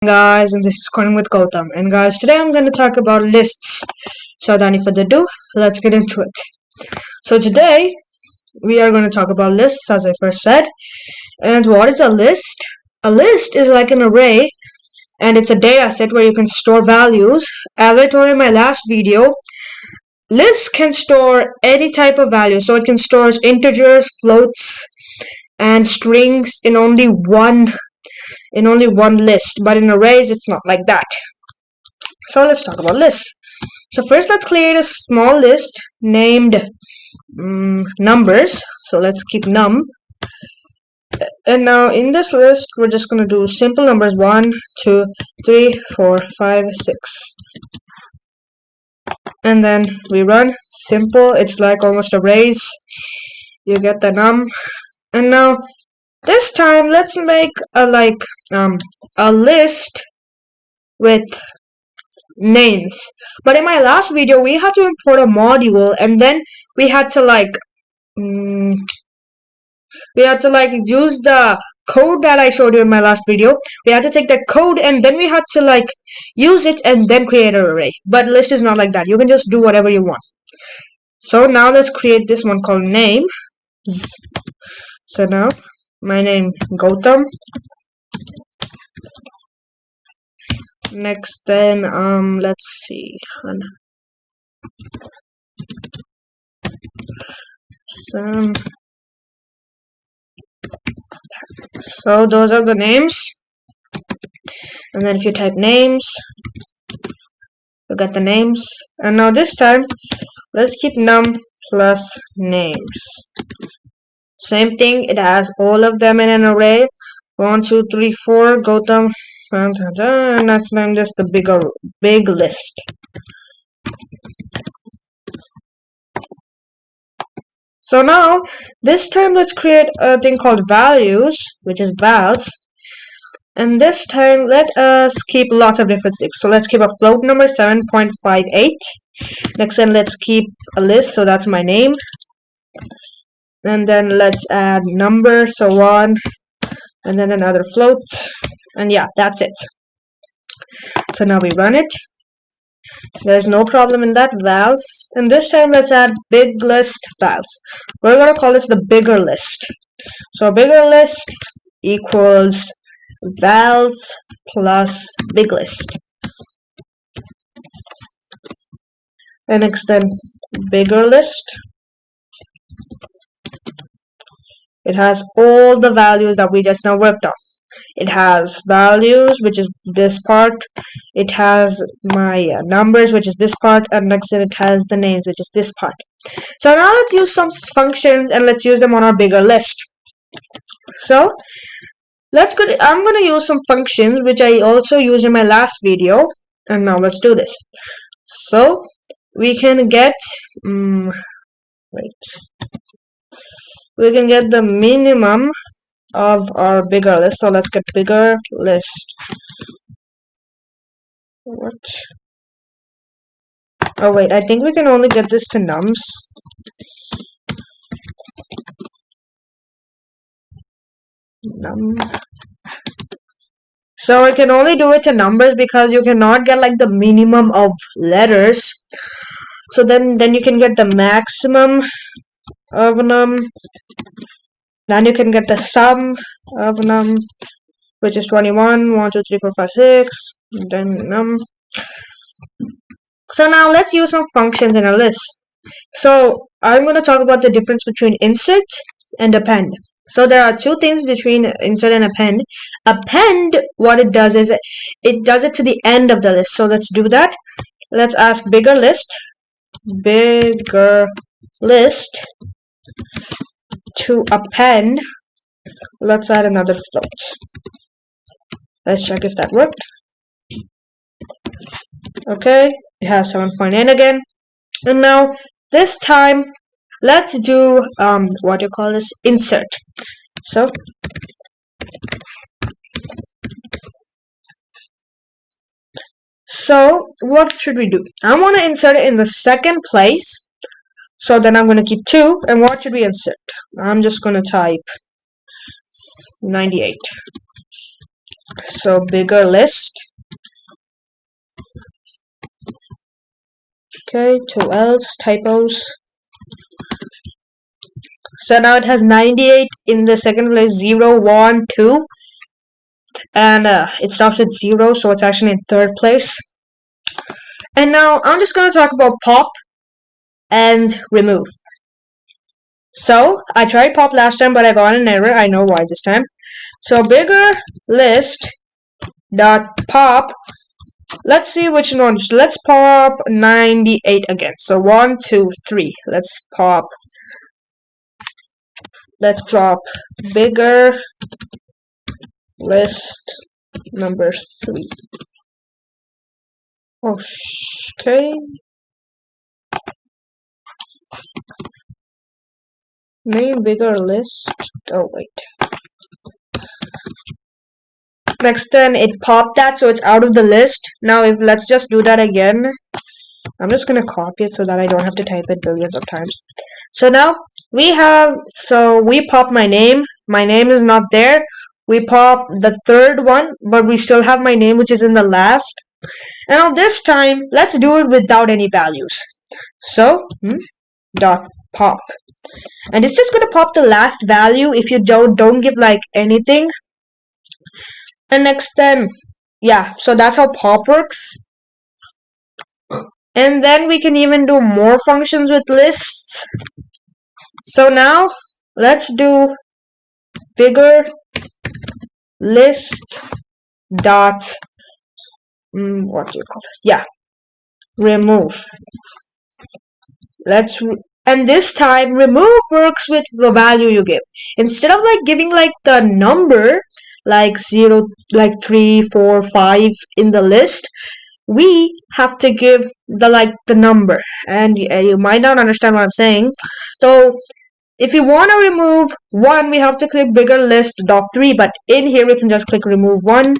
Guys, and this is Calling with Gautam. And guys, today I'm going to talk about lists. So without any further ado, let's get into it. So today we are going to talk about lists, as I first said. And what is a list? A list is like an array, and it's a data set where you can store values. As I told in my last video, lists can store any type of value. So it can store integers, floats, and strings in only one list, but in arrays it's not like that. So let's talk about lists. So first let's create a small list named numbers. So let's keep num, and now in this list we're just going to do simple numbers 1 2 3 4 5 6, and then we run. Simple, it's like almost arrays. You get the num. And now this time let's make a list with names. But in my last video we had to import a module, and then we had to use the code that I showed you in my last video. We had to take that code and then we had to use it and then create an array. But list is not like that. You can just do whatever you want. So now let's create this one called name. So now my name Gautam. Next, then let's see. So those are the names, and then if you type names, you get the names. And now this time let's keep num plus names. Same thing, it has all of them in an array. 1 2 3 4 Gautam, and that's just the big list. So now this time let's create a thing called values, which is vals. And this time let us keep lots of different things. So let's keep a float number 7.58. Next then let's keep a list, so that's my name. And then let's add number, so 1, and then another float, and yeah, that's it. So now we run it. There's no problem in that, vals. And this time let's add big list vals. We're gonna call this the bigger list. So bigger list equals vals plus big list. And next then bigger list, it has all the values that we just now worked on. It has values, which is this part. It has my numbers, which is this part, and next then it has the names, which is this part. So now let's use some functions and let's use them on our bigger list. So I'm going to use some functions which I also used in my last video, and now let's do this. So we can get we can get the minimum of our bigger list. So let's get bigger list. What? Oh wait, I think we can only get this to nums. So I can only do it to numbers because you cannot get the minimum of letters. So then you can get the maximum of num. Then you can get the sum of num, which is 21, 1, 2, 3, 4, 5, 6, and then num. So now let's use some functions in a list. So I'm going to talk about the difference between insert and append. So there are two things between insert and append. Append, what it does is it does it to the end of the list. So let's do that. Let's ask bigger list to append. Let's add another float. Let's check if that worked. Okay, it has 7.8 again. And now this time let's do insert. So what should we do? I want to insert it in the second place. So then I'm going to keep 2, and what should we insert? I'm just going to type 98. So bigger list. Okay, 2L's, typos. So now it has 98 in the second place, 0, 1, 2. And it stops at 0, so it's actually in third place. And now I'm just going to talk about pop and remove. So I tried pop last time, but I got an error. I know why this time. So bigger list dot pop. Let's see which one. Let's pop 98 again. So 1, 2, 3. Let's pop bigger list number 3. Okay. Main bigger list. Oh wait. Next then it popped that, so it's out of the list. Now if let's just do that again. I'm just gonna copy it so that I don't have to type it billions of times. So now we pop my name. My name is not there. We pop the third one, but we still have my name, which is in the last. And now this time, let's do it without any values. So dot pop, and it's just gonna pop the last value if you don't give like anything. And next then, yeah, so that's how pop works. And then we can even do more functions with lists. So now let's do bigger list dot what do you call this? Yeah, remove. And this time remove works with the value you give. Instead of like giving like the number like 0, like 3, 4, 5 in the list, we have to give the number. And you might not understand what I'm saying. So if you want to remove 1, we have to click bigger list dot 3, but in here we can just click remove 1.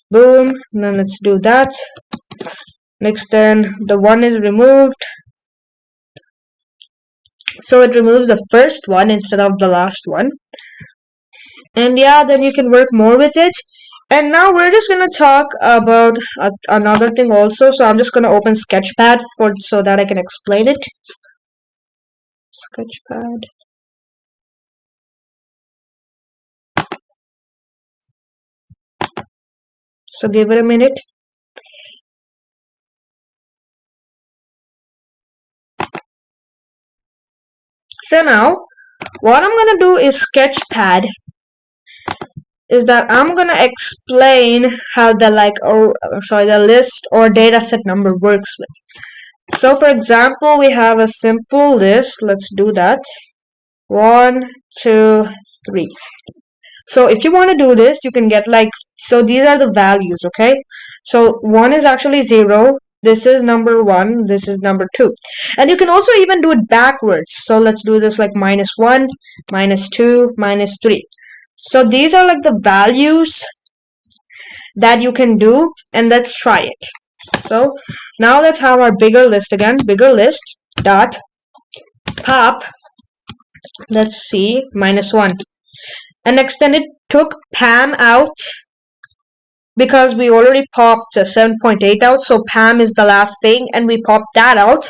Boom. And then let's do that. Next then the 1 is removed. So it removes the first one instead of the last one. And yeah, then you can work more with it. And now we're just gonna talk about another thing also. So I'm just gonna open Sketchpad so that I can explain it. Sketchpad. So give it a minute. So now what I'm gonna do is Sketchpad is that I'm gonna explain how the list or data set number works with. So for example, we have a simple list. Let's do that. 1, 2, 3. So if you want to do this, you can get so these are the values, okay? So 1 is actually 0. This is number 1. This is number 2. And you can also even do it backwards. So let's do this like -1, -2, -3. So these are like the values that you can do, and let's try it. So now let's have our bigger list again. Bigger list dot pop. Let's see, -1. And next then it took Pam out because we already popped 7.8 out. So Pam is the last thing, and we popped that out.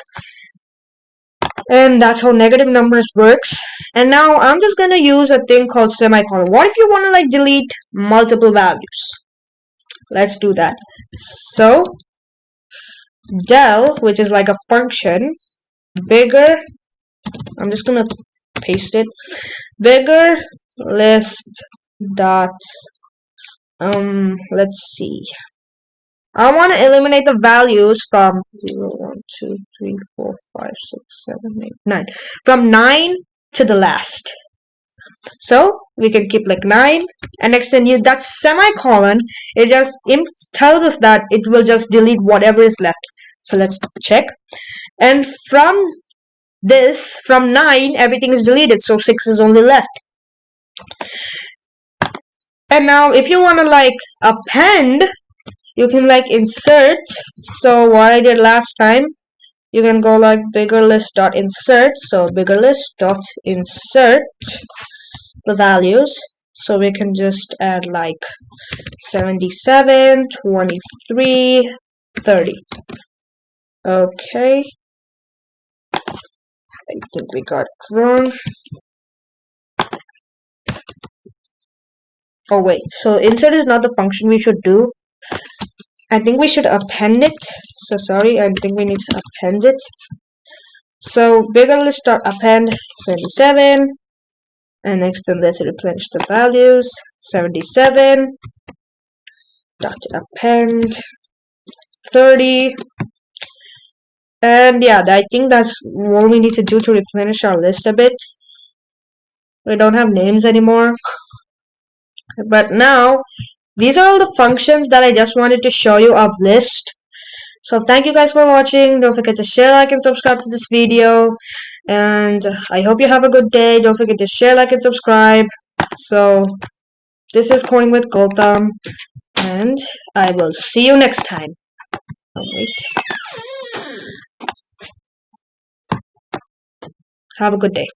And that's how negative numbers works. And now I'm just gonna use a thing called semicolon. What if you want to like delete multiple values? Let's do that. So del, which is like a function, bigger, I'm just gonna paste it, bigger list dot let's see, I want to eliminate the values from 0, 1, 2, 3, 4, 5, 6, 7, 8, 9, from 9 to the last. So we can keep like 9, and next then that semicolon, it just tells us that it will just delete whatever is left. So let's check, and from 9 everything is deleted, so 6 is only left. And now if you want to like append, you can like insert. So what I did last time, you can go like bigger list dot insert. So bigger list dot insert the values. So we can just add like 77, 23, 30. Okay. I think we got it wrong. Oh wait, so insert is not the function we should do. I think we should append it. So sorry, I think we need to append it. So we're gonna start append 77, and next then let's replenish the values. 77 dot append 30. And yeah, I think that's what we need to do to replenish our list a bit. We don't have names anymore. But now, these are all the functions that I just wanted to show you of list. So thank you guys for watching. Don't forget to share, like, and subscribe to this video. And I hope you have a good day. Don't forget to share, like, and subscribe. So this is Coding with Gautam, and I will see you next time. Oh, wait. Have a good day.